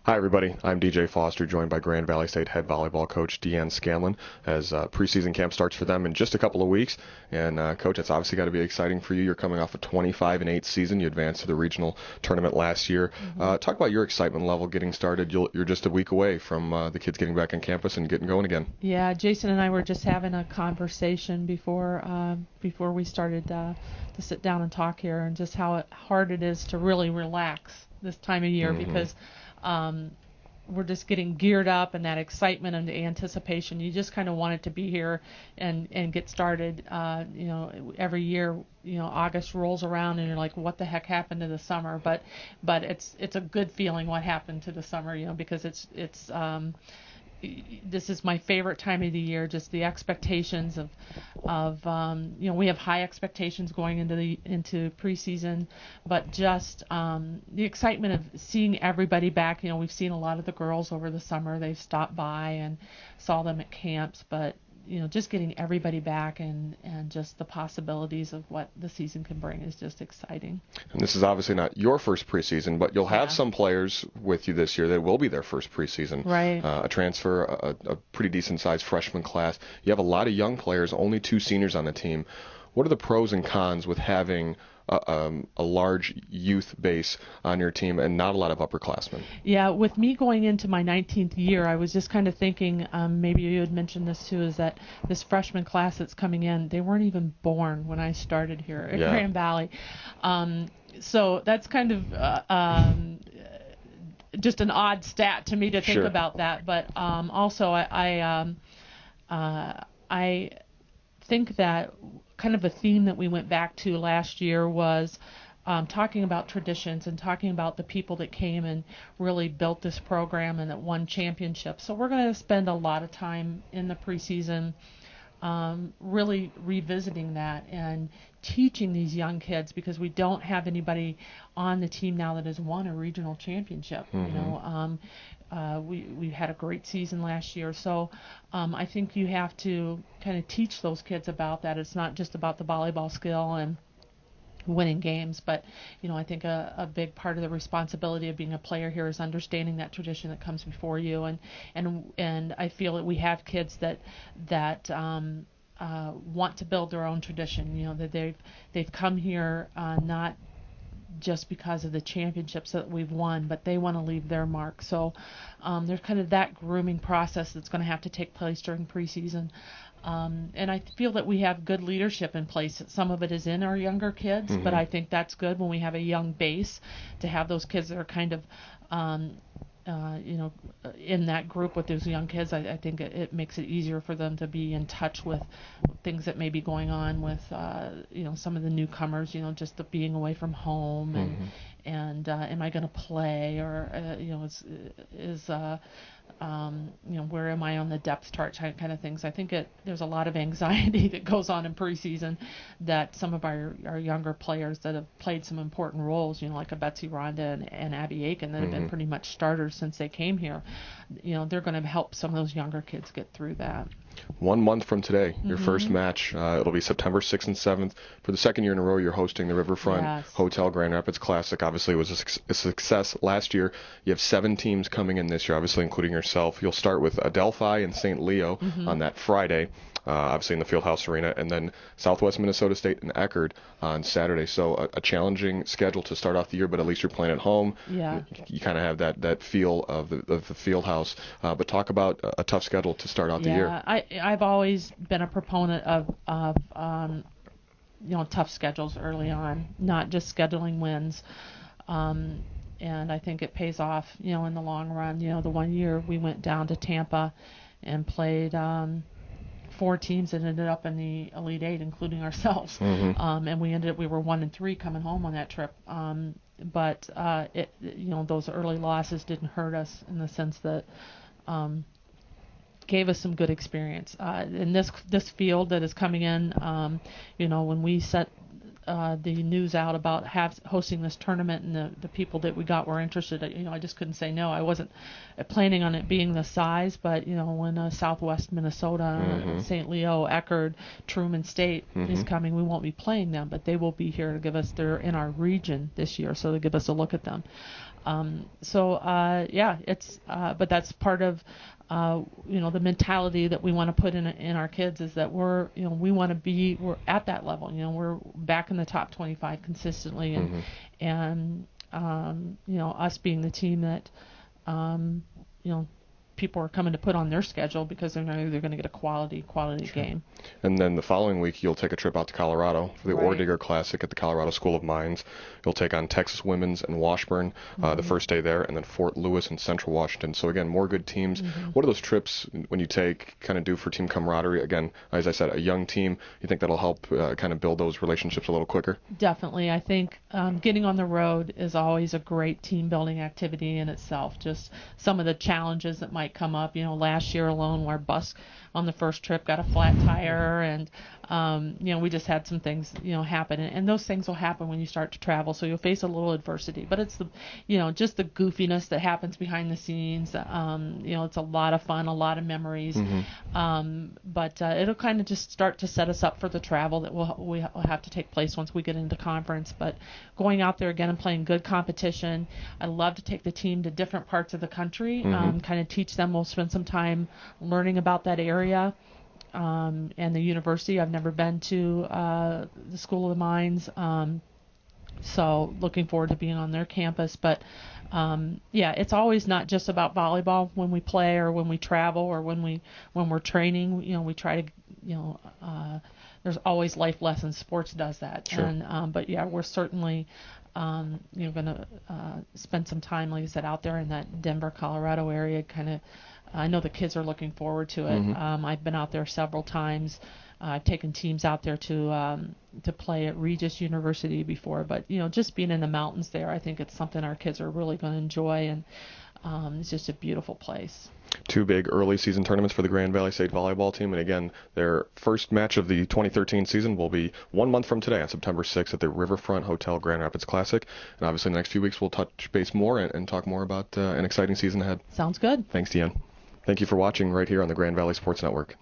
Hi, everybody. I'm DJ Foster, joined by Grand Valley State head volleyball coach Deanne Scanlon as preseason camp starts for them in just a couple of weeks. And, Coach, it's obviously got to be exciting for you. You're coming off a 25-8 season. You advanced to the regional tournament last year. Talk about your excitement level getting started. You're just a week away from the kids getting back on campus and getting going again. Yeah, Jason and I were just having a conversation before we started to sit down and talk here, and just how hard it is to really relax this time of year because we're just getting geared up, and that excitement and the anticipation, you just kind of want it to be here and get started. Every year, August rolls around and you're like, what the heck happened to the summer? But it's a good feeling what happened to the summer, because it's this is my favorite time of the year. Just the expectations of we have high expectations going into preseason, but just the excitement of seeing everybody back. We've seen a lot of the girls over the summer. They've stopped by and saw them at camps, but just getting everybody back and just the possibilities of what the season can bring is just exciting. And this is obviously not your first preseason, but you'll have some players with you this year that will be their first preseason. Right. A transfer, a pretty decent-sized freshman class. You have a lot of young players, only 2 seniors on the team. What are the pros and cons with having a large youth base on your team and not a lot of upperclassmen? Yeah, with me going into my 19th year, I was just kind of thinking, maybe you had mentioned this too, is that this freshman class that's coming in, they weren't even born when I started here at Grand Valley. So that's kind of just an odd stat to me to think about that. But also I think that kind of a theme that we went back to last year was talking about traditions and talking about the people that came and really built this program and that won championships. So we're going to spend a lot of time in the preseason really revisiting that and teaching these young kids, because we don't have anybody on the team now that has won a regional championship. We had a great season last year, so I think you have to kind of teach those kids about that. It's not just about the volleyball skill and winning games, but I think a big part of the responsibility of being a player here is understanding that tradition that comes before you, and I feel that we have kids that want to build their own tradition. That they've come here not just because of the championships that we've won, but they want to leave their mark. So there's kind of that grooming process that's going to have to take place during preseason. And I feel that we have good leadership in place. Some of it is in our younger kids, but I think that's good when we have a young base to have those kids that are kind of in that group with those young kids. I think it makes it easier for them to be in touch with things that may be going on with some of the newcomers, just the being away from home and am I going to play, or where am I on the depth chart kind of things. I think there's a lot of anxiety that goes on in preseason that some of our younger players that have played some important roles, like a Betsy Ronda and Abby Aiken that have been pretty much starters since they came here, they're going to help some of those younger kids get through that. 1 month from today, your first match. It'll be September 6th and 7th. For the second year in a row, you're hosting the Riverfront Hotel Grand Rapids Classic. Obviously, it was a success last year. You have 7 teams coming in this year, obviously including yourself. You'll start with Adelphi and St. Leo on that Friday, obviously in the Fieldhouse Arena, and then Southwest Minnesota State and Eckerd on Saturday. So a challenging schedule to start off the year, but at least you're playing at home. Yeah. You kind of have that feel of the Fieldhouse. But talk about a tough schedule to start out the year. I've always been a proponent of tough schedules early on, not just scheduling wins. And I think it pays off, in the long run. The one year we went down to Tampa and played 4 teams that ended up in the Elite Eight, including ourselves. And we were 1-3 coming home on that trip. But those early losses didn't hurt us in the sense that gave us some good experience. In this field that is coming in, when we set the news out about hosting this tournament, and the people that we got were interested, I just couldn't say no. I wasn't planning on it being the size, but when Southwest Minnesota, St. Leo, Eckerd, Truman State is coming, we won't be playing them, but they will be here to give us. They're in our region this year, so they'll give us a look at them. But that's part of the mentality that we want to put in our kids, is that we're at that level. We're back in the top 25 consistently, and us being the team that people are coming to put on their schedule because they're going to get a quality game. And then the following week, you'll take a trip out to Colorado for the Ordigger Classic at the Colorado School of Mines. You'll take on Texas Women's and Washburn the first day there, and then Fort Lewis and Central Washington. So again, more good teams. What do those trips, when you take, kind of do for team camaraderie? Again, as I said, a young team, you think that'll help kind of build those relationships a little quicker? Definitely. I think getting on the road is always a great team building activity in itself. Just some of the challenges that might come up. Last year alone, our bus on the first trip got a flat tire, and we just had some things happen, and those things will happen when you start to travel. So you'll face a little adversity, but it's just the goofiness that happens behind the scenes. It's a lot of fun, a lot of memories. But it'll kind of just start to set us up for the travel that will have to take place once we get into conference. But going out there again and playing good competition, I love to take the team to different parts of the country, kind of teach them. We'll spend some time learning about that area. And the university. I've never been to the School of the Mines, so looking forward to being on their campus. But it's always not just about volleyball when we play or when we travel or when we're training. We try to there's always life lessons. Sports does that. Sure. And but we're certainly going to spend some time, like I said, out there in that Denver, Colorado area. Kind of, I know the kids are looking forward to it. I've been out there several times. I've taken teams out there to play at Regis University before, but just being in the mountains there, I think it's something our kids are really going to enjoy, and it's just a beautiful place. Two big early season tournaments for the Grand Valley State volleyball team, and again, their first match of the 2013 season will be 1 month from today on September 6th at the Riverfront Hotel Grand Rapids Classic. And obviously in the next few weeks we'll touch base more and talk more about an exciting season ahead. Sounds good. Thanks, Deanne. Thank you for watching right here on the Grand Valley Sports Network.